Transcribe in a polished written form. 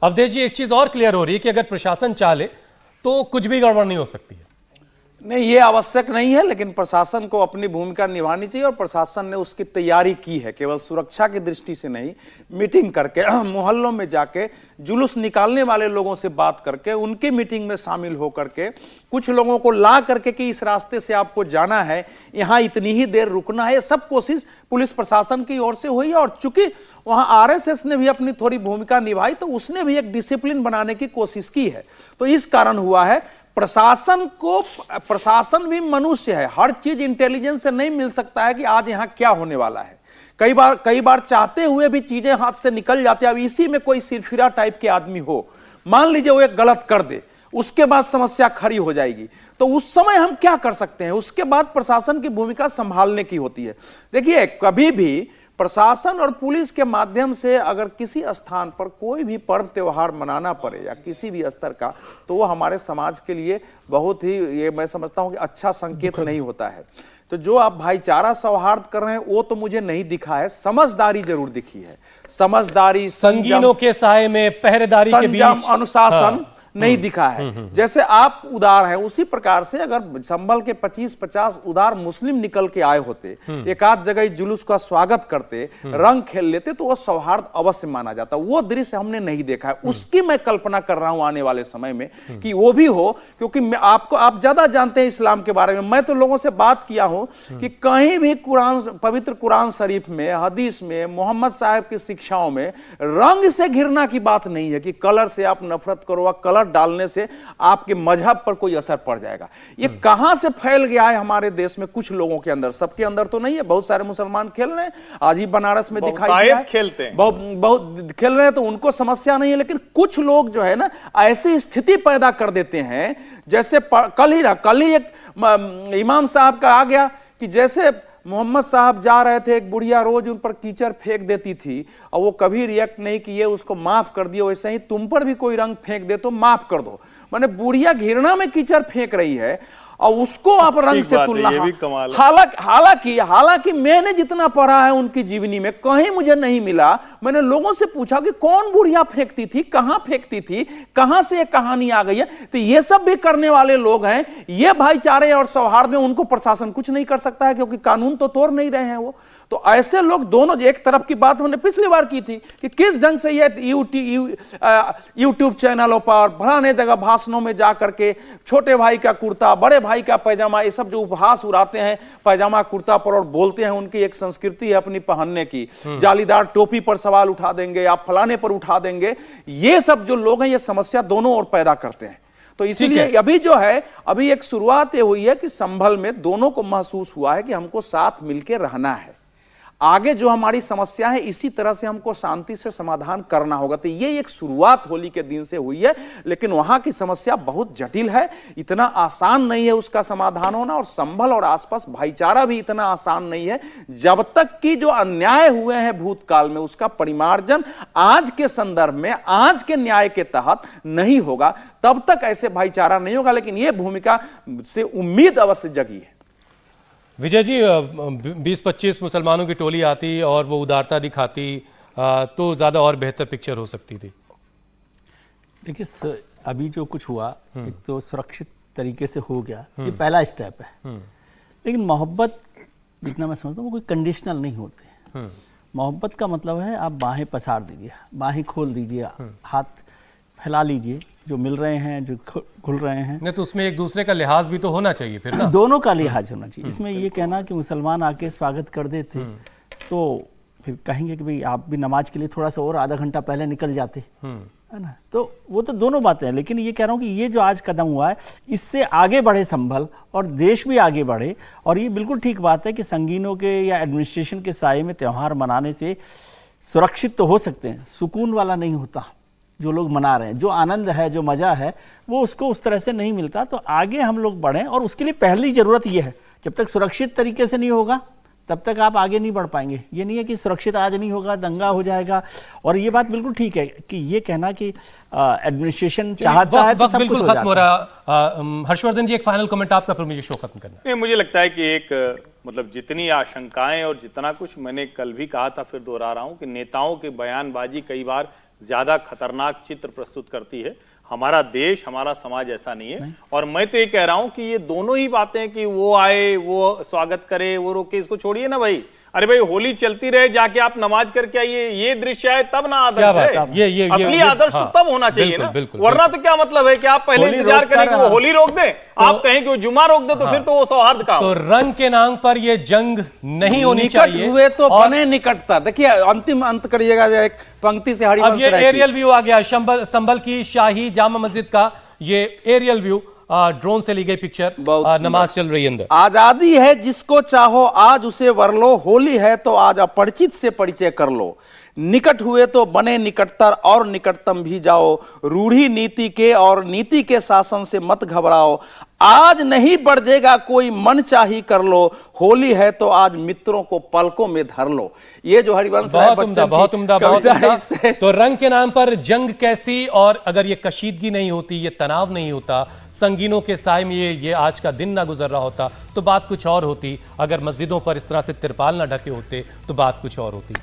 अवधेश जी, एक चीज और क्लियर हो रही है कि अगर प्रशासन चाहे तो कुछ भी गड़बड़ नहीं हो सकती है। नहीं, ये आवश्यक नहीं है, लेकिन प्रशासन को अपनी भूमिका निभानी चाहिए और प्रशासन ने उसकी तैयारी की है। केवल सुरक्षा की दृष्टि से नहीं, मीटिंग करके मोहल्लों में जाके जुलूस निकालने वाले लोगों से बात करके उनकी मीटिंग में शामिल होकर के कुछ लोगों को ला करके कि इस रास्ते से आपको जाना है, यहाँ इतनी ही देर रुकना है, सब कोशिश पुलिस प्रशासन की ओर से हुई है। और चूंकि वहां आरएसएस ने भी अपनी थोड़ी भूमिका निभाई तो उसने भी एक डिसिप्लिन बनाने की कोशिश की है। तो इस कारण हुआ है। प्रशासन भी मनुष्य है, हर चीज इंटेलिजेंस से नहीं मिल सकता है कि आज यहां क्या होने वाला है। कई बार चाहते हुए भी चीजें हाथ से निकल जाती है। अब इसी में कोई सिरफिरा टाइप के आदमी हो, मान लीजिए वो एक गलत कर दे, उसके बाद समस्या खड़ी हो जाएगी, तो उस समय हम क्या कर सकते हैं? उसके बाद प्रशासन की भूमिका संभालने की होती है। देखिए, कभी भी प्रशासन और पुलिस के माध्यम से अगर किसी स्थान पर कोई भी पर्व त्योहार मनाना पड़े या किसी भी स्तर का, तो वो हमारे समाज के लिए बहुत ही, ये मैं समझता हूं कि अच्छा संकेत नहीं होता है। तो जो आप भाईचारा सौहार्द कर रहे हैं वो तो मुझे नहीं दिखा है, समझदारी जरूर दिखी है। समझदारी, संगीनों के साए में पहरेदारी के बीच अनुशासन नहीं दिखा है। जैसे आप उदार हैं, उसी प्रकार से अगर संभल के 25-50 उदार मुस्लिम निकल के आए होते, एक आध जगह जुलूस का स्वागत करते, रंग खेल लेते, तो वह सौहार्द अवश्य माना जाता। वो दृश्य हमने नहीं देखा है। उसकी मैं कल्पना कर रहा हूं आने वाले समय में कि वो भी हो, क्योंकि आप ज्यादा जानते हैं इस्लाम के बारे में। मैं तो लोगों से बात किया हूं कि कहीं भी पवित्र कुरान शरीफ में, हदीस में, मोहम्मद साहब की शिक्षाओं में रंग से घिरना की बात नहीं है कि कलर से आप नफरत करो, कलर डालने से आपके मजहब पर कोई असर पड़ जाएगा। ये कहां से फैल गया है हमारे देश में? कुछ लोगों के अंदर, सबके अंदर तो नहीं है। बहुत सारे मुसलमान खेल रहे हैं, आज ही बनारस में दिखाई दिया है, खेलते हैं, बहुत खेल रहे हैं, तो उनको समस्या नहीं है। लेकिन कुछ लोग जो है ना, ऐसी स्थिति पैदा कर देते हैं, जैसे कल ही एक इमाम साहब का आ गया कि जैसे मोहम्मद साहब जा रहे थे, एक बुढ़िया रोज उन पर कीचड़ फेंक देती थी और वो कभी रिएक्ट नहीं किए, उसको माफ कर दिया। वैसे ही तुम पर भी कोई रंग फेंक दे तो माफ कर दो। माने बुढ़िया घृणा में कीचड़ फेंक रही है और उसको आप रंग से तुलना। हालांकि मैंने जितना पढ़ा है उनकी जीवनी में, कहीं मुझे नहीं मिला। मैंने लोगों से पूछा कि कौन बुढ़िया फेंकती थी, कहां फेंकती थी, कहां से ये कहानी आ गई है। तो ये सब भी करने वाले लोग हैं। ये भाईचारे और सौहार्द में उनको प्रशासन कुछ नहीं कर सकता है, क्योंकि कानून तो तोड़ नहीं रहे हैं वो। तो ऐसे लोग दोनों, एक तरफ की बात हमने पिछली बार की थी कि किस ढंग से ये यूट्यूब चैनलों पर फलाने जगह भाषणों में जाकर के छोटे भाई का कुर्ता, बड़े भाई का पैजामा, ये सब जो उपहास उड़ाते हैं पैजामा कुर्ता पर और बोलते हैं उनकी एक संस्कृति है अपनी पहनने की, जालीदार टोपी पर सवाल उठा देंगे, आप फलाने पर उठा देंगे। ये सब जो लोग हैं ये समस्या दोनों ओर पैदा करते हैं। तो इसीलिए अभी जो है, अभी एक शुरुआत ये हुई है कि संभल में दोनों को महसूस हुआ है कि हमको साथ मिलकर रहना है। आगे जो हमारी समस्या है इसी तरह से हमको शांति से समाधान करना होगा। तो ये एक शुरुआत होली के दिन से हुई है, लेकिन वहां की समस्या बहुत जटिल है, इतना आसान नहीं है उसका समाधान होना। और संभल और आसपास भाईचारा भी इतना आसान नहीं है। जब तक कि जो अन्याय हुए हैं भूतकाल में उसका परिमार्जन आज के संदर्भ में, आज के न्याय के तहत नहीं होगा, तब तक ऐसे भाईचारा नहीं होगा। लेकिन यह भूमिका से उम्मीद अवश्य जगी है। विजय जी, 20-25 मुसलमानों की टोली आती और वो उदारता दिखाती तो ज़्यादा और बेहतर पिक्चर हो सकती थी। देखिए, अभी जो कुछ हुआ, एक तो सुरक्षित तरीके से हो गया, ये पहला स्टेप है। लेकिन मोहब्बत, जितना मैं समझता हूँ, वो कोई कंडीशनल नहीं होते। मोहब्बत का मतलब है आप बाहें पसार दीजिए, बाहें खोल दीजिए, हाथ फैला लीजिए, जो मिल रहे हैं, जो खुल रहे हैं। नहीं तो उसमें एक दूसरे का लिहाज भी तो होना चाहिए फिर ना। दोनों का लिहाज होना चाहिए। इसमें ये कहना कि मुसलमान आके स्वागत कर देते तो फिर कहेंगे कि भाई आप भी नमाज के लिए थोड़ा सा और आधा घंटा पहले निकल जाते, है ना। तो वो तो दोनों बातें हैं। लेकिन ये कह रहा हूँ कि ये जो आज कदम हुआ है, इससे आगे बढ़े संभल और देश भी आगे बढ़े। और ये बिल्कुल ठीक बात है कि संगीनों के या एडमिनिस्ट्रेशन के साए में त्यौहार मनाने से सुरक्षित तो हो सकते हैं, सुकून वाला नहीं होता। जो लोग मना रहे हैं, जो आनंद है, जो मजा है, वो उसको उस तरह से नहीं मिलता। तो आगे हम लोग बढ़ें, और उसके लिए पहली जरूरत ये है, जब तक सुरक्षित तरीके से नहीं होगा तब तक आप आगे नहीं बढ़ पाएंगे। ये नहीं है कि सुरक्षित आज नहीं होगा दंगा हो जाएगा। और ये बात बिल्कुल ठीक है कि ये कहना कि एडमिनिस्ट्रेशन चाहता है तो सब बिल्कुल कुछ हो खत्म हो रहा। हर्षवर्धन जी, एक फाइनल कमेंट आपका, फिर मुझे शो खत्म करना। नहीं, मुझे लगता है कि एक मतलब जितनी आशंकाएं और जितना कुछ मैंने कल भी कहा था, फिर दोहरा रहा हूं कि नेताओं के बयानबाजी कई बार ज्यादा खतरनाक चित्र प्रस्तुत करती है। हमारा देश, हमारा समाज ऐसा नहीं है। और मैं तो ये कह रहा हूं कि ये दोनों ही बातें कि वो आए, वो स्वागत करे, वो रोके, इसको छोड़िए ना भाई। अरे भाई होली चलती रहे, जाके आप नमाज करके आइए, ये दृश्य है तब ना क्या आदर्श बात है। है? ये असली आदर्श तो हाँ, तब होना चाहिए बिल्कुल, ना, बिल्कुल, वरना तो क्या मतलब है कि आप पहले होली इंतजार रोक करें कि कर, वो होली रोक दे, आप कहें कि वो जुमा रोक दे, तो फिर तो वो सौहार्द का तो रंग के नाम पर ये जंग नहीं होनी निकट चाहिए। हुए तो और बने निकटता। देखिए अंतिम अंत करिएगा, एक पंक्ति से अब हरिवंश ये राय की। एरियल व्यू आ गया संभल की शाही जामा मस्जिद का, ये एरियल व्यू ड्रोन से ली गई पिक्चर। बहुत नमाज चल रही है अंदर। आजादी है जिसको चाहो आज उसे वर लो, होली है तो आज अपरिचित से परिचय कर लो, निकट हुए तो बने निकटतर और निकटतम भी जाओ, रूढ़ी नीति के और नीति के शासन से मत घबराओ, आज नहीं बढ़ेगा कोई मन चाही कर लो, होली है तो आज मित्रों को पलकों में धर लो। ये जो हरिवंश राय बहुत उम्दा, बच्चन बहुत की उम्दा, बहुत कविता है, उम्दा। इससे तो रंग के नाम पर जंग कैसी, और अगर ये कशीदगी नहीं होती, ये तनाव नहीं होता, संगीनों के साए में ये आज का दिन ना गुजर रहा होता, तो बात कुछ और होती। अगर मस्जिदों पर इस तरह से तिरपाल ना ढके होते तो बात कुछ और होती।